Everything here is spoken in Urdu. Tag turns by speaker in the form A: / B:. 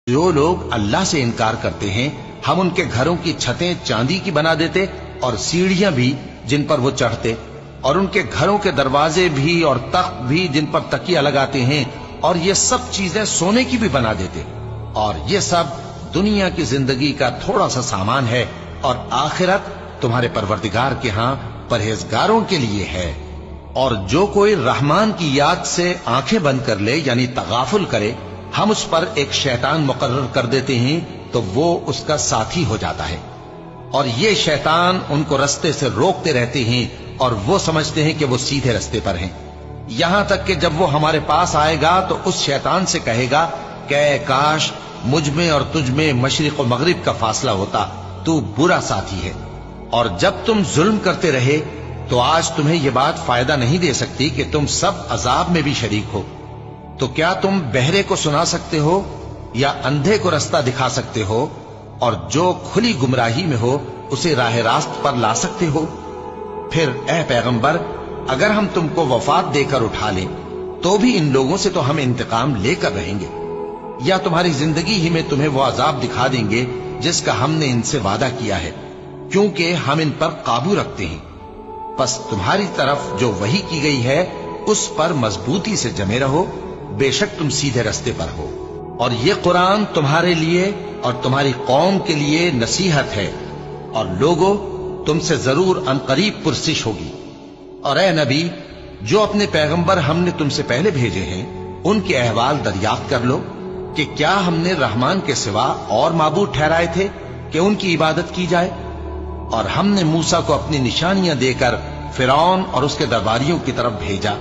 A: جو لوگ اللہ سے انکار کرتے ہیں ہم ان کے گھروں کی چھتیں چاندی کی بنا دیتے اور سیڑھیاں بھی جن پر وہ چڑھتے، اور ان کے گھروں کے دروازے بھی اور تخت بھی جن پر تکیہ لگاتے ہیں، اور یہ سب چیزیں سونے کی بھی بنا دیتے، اور یہ سب دنیا کی زندگی کا تھوڑا سا سامان ہے، اور آخرت تمہارے پروردگار کے ہاں پرہیزگاروں کے لیے ہے۔ اور جو کوئی رحمان کی یاد سے آنکھیں بند کر لے یعنی تغافل کرے، ہم اس پر ایک شیطان مقرر کر دیتے ہیں تو وہ اس کا ساتھی ہو جاتا ہے، اور یہ شیطان ان کو رستے سے روکتے رہتے ہیں اور وہ سمجھتے ہیں کہ وہ سیدھے رستے پر ہیں، یہاں تک کہ جب وہ ہمارے پاس آئے گا تو اس شیطان سے کہے گا کہ کاش مجھ میں اور تجھ میں مشرق و مغرب کا فاصلہ ہوتا، تو برا ساتھی ہے۔ اور جب تم ظلم کرتے رہے تو آج تمہیں یہ بات فائدہ نہیں دے سکتی کہ تم سب عذاب میں بھی شریک ہو۔ تو کیا تم بہرے کو سنا سکتے ہو یا اندھے کو رستہ دکھا سکتے ہو، اور جو کھلی گمراہی میں ہو اسے راہ راست پر لا سکتے ہو؟ پھر اے پیغمبر، اگر ہم تم کو وفات دے کر اٹھا لیں تو بھی ان لوگوں سے تو ہم انتقام لے کر رہیں گے، یا تمہاری زندگی ہی میں تمہیں وہ عذاب دکھا دیں گے جس کا ہم نے ان سے وعدہ کیا ہے، کیونکہ ہم ان پر قابو رکھتے ہیں۔ پس تمہاری طرف جو وحی کی گئی ہے اس پر مضبوطی سے جمے رہو، بے شک تم سیدھے رستے پر ہو، اور یہ قرآن تمہارے لیے اور تمہاری قوم کے لیے نصیحت ہے، اور لوگوں تم سے ضرور عنقریب پرسش ہوگی۔ اور اے نبی، جو اپنے پیغمبر ہم نے تم سے پہلے بھیجے ہیں ان کے احوال دریافت کر لو کہ کیا ہم نے رحمان کے سوا اور معبود ٹھہرائے تھے کہ ان کی عبادت کی جائے؟ اور ہم نے موسیٰ کو اپنی نشانیاں دے کر فرعون اور اس کے درباریوں کی طرف بھیجا،